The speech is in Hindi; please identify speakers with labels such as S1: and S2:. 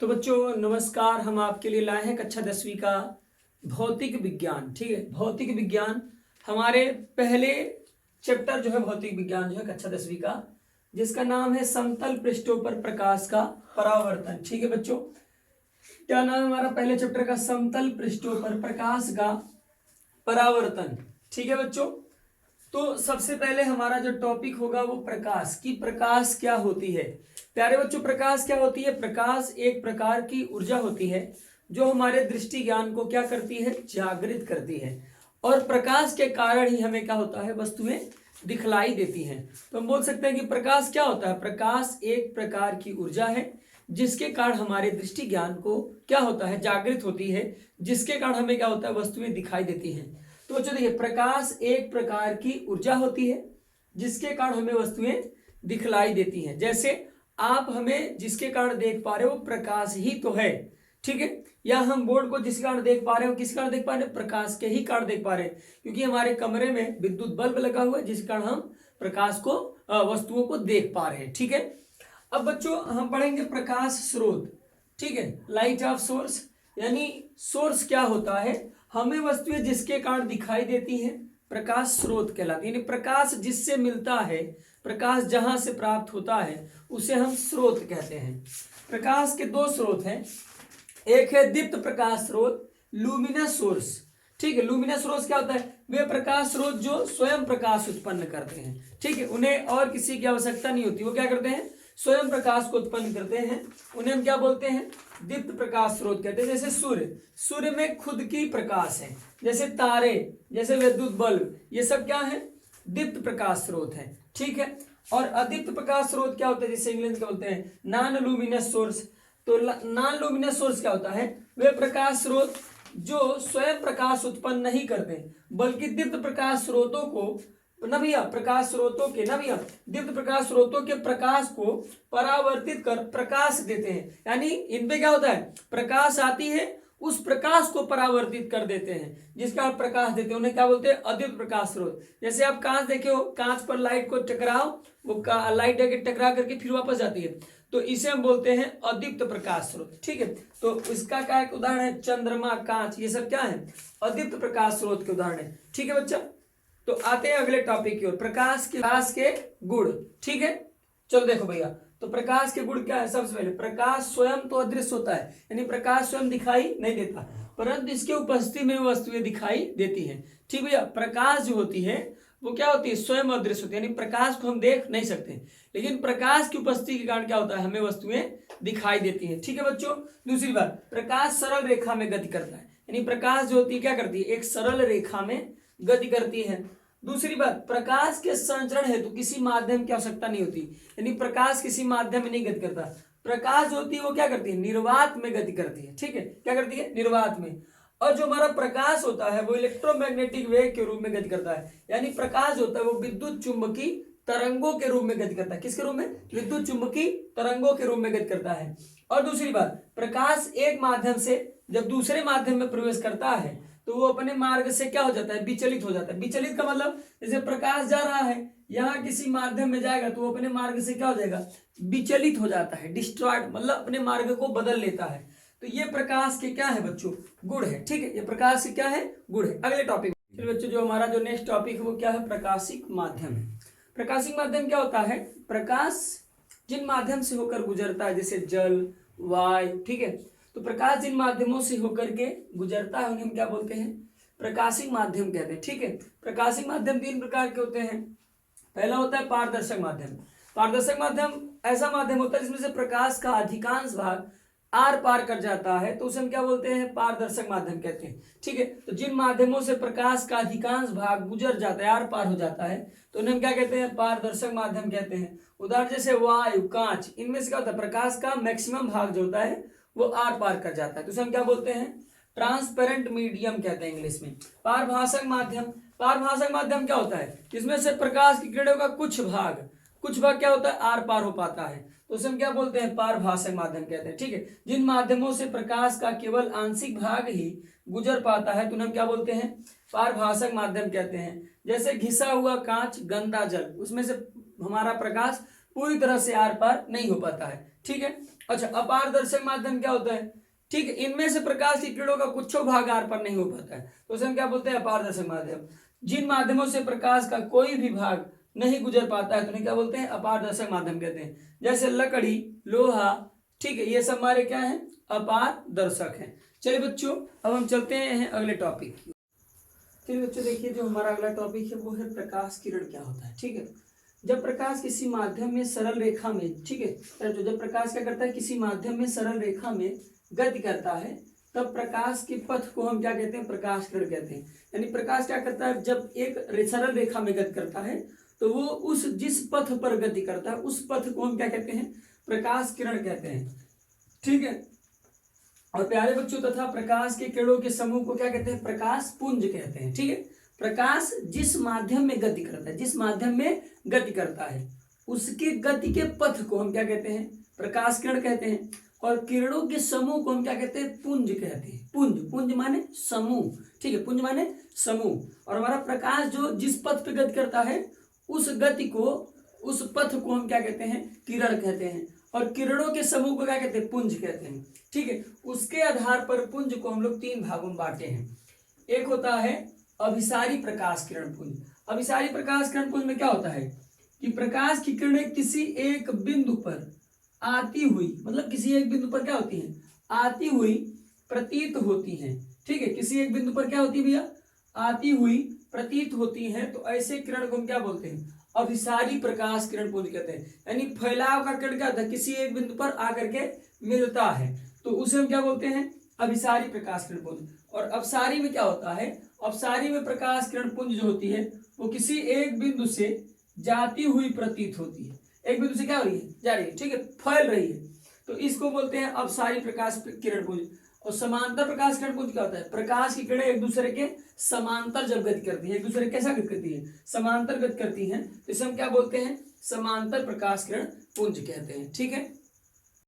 S1: तो बच्चों नमस्कार। हम आपके लिए लाए हैं कक्षा 10वीं का भौतिक विज्ञान। ठीक है, भौतिक विज्ञान हमारे पहले चैप्टर जो है भौतिक विज्ञान जो है कक्षा 10वीं का, जिसका नाम है समतल पृष्ठों पर प्रकाश का परावर्तन। ठीक है बच्चों, क्या नाम है हमारा पहले चैप्टर का? समतल पृष्ठों पर प्रकाश का परावर्तन। ठीक है बच्चों, तो सबसे पहले हमारा जो टॉपिक होगा वो प्रकाश की। प्रकाश क्या होती है प्यारे बच्चों? प्रकाश क्या होती है? प्रकाश एक प्रकार की ऊर्जा होती है जो हमारे दृष्टि ज्ञान को क्या करती है? जागृत करती है। और प्रकाश के कारण ही हमें क्या होता है? वस्तुएं दिखलाई देती हैं। तो हम बोल सकते हैं कि प्रकाश क्या होता है? प्रकाश एक प्रकार की ऊर्जा है जिसके कारण हमारे दृष्टि ज्ञान को क्या होता है? जागृत होती है, जिसके कारण हमें क्या होता है? वस्तुएं दिखाई देती हैं। तो बच्चों देखिए, प्रकाश एक प्रकार की ऊर्जा होती है जिसके कारण हमें वस्तुएं दिखलाई देती हैं। जैसे आप हमें जिसके कारण देख पा रहे हो प्रकाश ही तो है। ठीक है, या हम बोर्ड को जिस कारण देख पा रहे हो किस कारण देख पा रहे हैं? प्रकाश के ही कारण देख पा रहे हैं, क्योंकि हमारे कमरे में विद्युत बल्ब लगा हुआ है जिस कारण हम प्रकाश को वस्तुओं को देख पा रहे हैं। ठीक है, अब बच्चों हम पढ़ेंगे प्रकाश स्रोत। ठीक है, लाइट ऑफ सोर्स, यानी सोर्स क्या होता है? हमें वस्तुएं जिसके कारण दिखाई देती हैं प्रकाश स्रोत कहलाती है। यानी प्रकाश जिससे मिलता है, प्रकाश जहां से प्राप्त होता है उसे हम स्रोत कहते हैं। प्रकाश के दो स्रोत हैं, एक है दीप्त प्रकाश स्रोत, लुमिनस सोर्स। ठीक है, लुमिनस सोर्स क्या होता है? वे प्रकाश स्रोत जो स्वयं प्रकाश उत्पन्न करते हैं। ठीक है, उन्हें और किसी की आवश्यकता नहीं होती, वो क्या करते हैं? स्वयं प्रकाश को उत्पन्न करते हैं। उन्हें हम क्या बोलते हैं? दीप्त प्रकाश स्रोत कहते हैं। जैसे सूर्य, सूर्य में खुद की प्रकाश है। जैसे तारे, जैसे विद्युत बल्ब, ये सब क्या है? दीप्त प्रकाश स्रोत है। ठीक है, और अदीप्त प्रकाश स्रोत क्या होता है? जिसे इंग्लिश में बोलते हैं नॉन लुमिनस सोर्स। तो नॉन लुमिनस सोर्स क्या होता है? वे प्रकाश स्रोत जो स्वयं प्रकाश उत्पन्न नहीं करते, बल्कि दीप्त प्रकाश स्रोतों को दीप्त प्रकाश स्रोतों के प्रकाश को परावर्तित कर प्रकाश देते हैं। यानी इनपे क्या होता है? प्रकाश आती है, उस प्रकाश को परावर्तित कर देते हैं, जिसका आप प्रकाश देते हैं उन्हें क्या बोलते हैं? अदीप्त प्रकाश स्रोत। जैसे आप कांच देखे हो, कांच पर लाइट को टकराओ, वो लाइट आके टकरा करके फिर वापस जाती है, तो इसे हम बोलते हैं अदीप्त प्रकाश स्रोत। ठीक है, तो इसका क्या एक उदाहरण है? चंद्रमा, कांच, ये सब क्या है? अदीप्त प्रकाश स्रोत के उदाहरण है। ठीक है बच्चा, तो आते हैं अगले टॉपिक की ओर, प्रकाश के गुण। ठीक है, चलो देखो भैया, तो प्रकाश के गुण क्या है? सबसे पहले प्रकाश स्वयं तो अदृश्य होता है, यानी प्रकाश स्वयं दिखाई नहीं देता, परंतु इसकी उपस्थिति में वस्तुएं दिखाई देती हैं। ठीक भैया, प्रकाश जो होती है वो क्या होती है? स्वयं अदृश्य होती है, यानी प्रकाश को हम देख नहीं सकते, लेकिन प्रकाश की उपस्थिति के कारण क्या होता है? हमें वस्तुएं दिखाई देती हैं। ठीक है बच्चों, दूसरी बात, प्रकाश सरल रेखा में गति करता है, यानी प्रकाश जो होती है क्या करती है? एक सरल रेखा में गति करती है। दूसरी बात, प्रकाश के संचरण हेतु किसी माध्यम की आवश्यकता नहीं होती, यानी प्रकाश किसी माध्यम में नहीं गति करता। प्रकाश जो होती है वो क्या करती है? निर्वात में गति करती है। ठीक है, क्या करती है? निर्वात में। और जो हमारा प्रकाश होता है वो इलेक्ट्रोमैग्नेटिक वेव के रूप में गति करता है, यानी प्रकाश होता है वो विद्युत चुंबकीय तरंगों के रूप में गति करता है। किसके रूप में? विद्युत चुंबकीय तरंगों के रूप में गति करता है। और दूसरी बात, प्रकाश एक माध्यम से जब दूसरे माध्यम में प्रवेश करता है तो वो अपने मार्ग से क्या हो जाता है? विचलित हो जाता है। विचलित का मतलब, जैसे प्रकाश जा रहा है, यहाँ किसी माध्यम में जाएगा तो वो अपने मार्ग से क्या हो जाएगा? विचलित हो जाता है, डिस्ट्रॉयड, मतलब अपने मार्ग को बदल लेता है। तो ये प्रकाश के क्या है बच्चों? गुण है। ठीक है, ये प्रकाश के क्या है? गुण है। अगले टॉपिक फिर बच्चों, जो हमारा जो नेक्स्ट टॉपिक है वो क्या है? प्रकाशिक माध्यम। प्रकाशिक माध्यम क्या होता है? प्रकाश जिन माध्यम से होकर गुजरता है, जैसे जल, वायु, ठीक है, तो प्रकाश जिन माध्यमों से होकर के गुजरता है उन्हें हम क्या बोलते हैं? प्रकाशिक माध्यम कहते हैं। ठीक है, प्रकाशिक माध्यम तीन प्रकार के होते हैं। पहला होता है पारदर्शक माध्यम। पारदर्शक माध्यम ऐसा माध्यम होता है जिसमें से प्रकाश का अधिकांश भाग आर पार कर जाता है, तो उसे हम क्या बोलते हैं? पारदर्शक माध्यम कहते हैं। ठीक है, तो जिन माध्यमों से प्रकाश का अधिकांश भाग गुजर जाता है, आर पार हो जाता है, तो उन्हें हम क्या कहते हैं? पारदर्शक माध्यम कहते हैं। उदाहरण जैसे वायु, कांच, इनमें से क्या होता है? प्रकाश का मैक्सिमम भाग जो होता है वो आर पार कर जाता है, तो उसे हम क्या बोलते हैं? ट्रांसपेरेंट मीडियम कहते हैं इंग्लिश में। पारभाषक माध्यम, पारभाषक माध्यम क्या होता है? इसमें से प्रकाश की किरणों का कुछ भाग क्या होता है? आर पार हो पाता है, तो उसे हम क्या बोलते हैं? पारभाषक माध्यम कहते हैं। ठीक है, जिन माध्यमों से प्रकाश का केवल आंशिक भाग ही गुजर पाता है तो उन्हें हम क्या बोलते हैं? पारभाषक माध्यम कहते हैं। जैसे घिसा हुआ कांच, गंदा जल, उसमें से हमारा प्रकाश पूरी तरह से आर पार नहीं हो पाता है। ठीक है, अच्छा, अपारदर्शक माध्यम क्या होता है? ठीक है, इनमें से प्रकाश की किरणों का कुछ भाग आर पर नहीं हो पाता है, तो उसे हम क्या बोलते हैं? अपारदर्शक माध्यम। जिन माध्यमों से प्रकाश का कोई भी भाग नहीं गुजर पाता है तो उन्हें क्या बोलते हैं? अपारदर्शक माध्यम कहते हैं। जैसे लकड़ी, लोहा, ठीक है, ये सब हमारे क्या है? अपारदर्शक है। चलिए बच्चों, अब हम चलते हैं अगले टॉपिक की। चलिए बच्चों, देखिए जो हमारा अगला टॉपिक है वो है प्रकाश किरण क्या होता है। ठीक है, जब प्रकाश किसी माध्यम में सरल रेखा में, ठीक है, तो जब प्रकाश क्या करता है? किसी माध्यम में सरल रेखा में गति करता है, तब प्रकाश के पथ को हम क्या कहते हैं? प्रकाश किरण कहते हैं। यानी प्रकाश क्या करता है? जब एक सरल रेखा में गति करता है तो वो उस जिस पथ पर गति करता है उस पथ को हम क्या कहते हैं? प्रकाश किरण कहते हैं। ठीक है, और प्यारे बच्चों, तथा प्रकाश के किरणों के समूह को क्या कहते हैं? प्रकाश पुंज कहते हैं। ठीक है, प्रकाश जिस माध्यम में गति करता है, जिस माध्यम में गति करता है उसके गति के पथ को हम क्या कहते हैं? प्रकाश किरण कहते हैं। और किरणों के समूह को हम क्या कहते हैं? पुंज कहते हैं। पुंज, पुंज माने समूह। ठीक है, पुंज माने समूह। और हमारा प्रकाश जो जिस पथ पे गति करता है उस गति को, उस पथ को हम क्या कहते हैं? किरण कहते हैं। और किरणों के समूह को क्या कहते हैं? पुंज कहते हैं। ठीक है, उसके आधार पर पुंज को हम लोग तीन भागों में बांटे हैं। एक होता है अभिसारी प्रकाश किरण पुंज। अभिसारी प्रकाश किरण पुंज में क्या होता है कि प्रकाश की किरणें किसी एक बिंदु पर आती हुई, मतलब किसी एक बिंदु पर क्या होती हैं? आती हुई प्रतीत होती हैं। ठीक है, किसी एक बिंदु पर क्या होती है भैया? आती हुई प्रतीत होती हैं। तो ऐसे किरण को हम क्या बोलते हैं? अभिसारी प्रकाश किरण पुंज कहते हैं। यानी फैलाव का किरण क्या होता है? किसी एक बिंदु पर आकर के मिलता है, तो उसे हम क्या बोलते हैं? अभिसारी प्रकाश किरण पुंज। और अपसारी में क्या होता है? अपसारी में प्रकाश किरण पुंज जो होती है वो किसी एक बिंदु से जाती हुई प्रतीत होती है। एक बिंदु से क्या हो रही है? जा रही है। ठीक है, फैल रही है, तो इसको बोलते हैं अपसारी प्रकाश किरण पुंज। और समांतर प्रकाश किरण पुंज क्या होता है? प्रकाश की किरणें एक दूसरे के समांतर जब गति करती है, एक दूसरे कैसा गति करती है? समांतर गति करती हैं, तो इसे हम क्या बोलते हैं? समांतर प्रकाश किरण पुंज कहते हैं। ठीक है।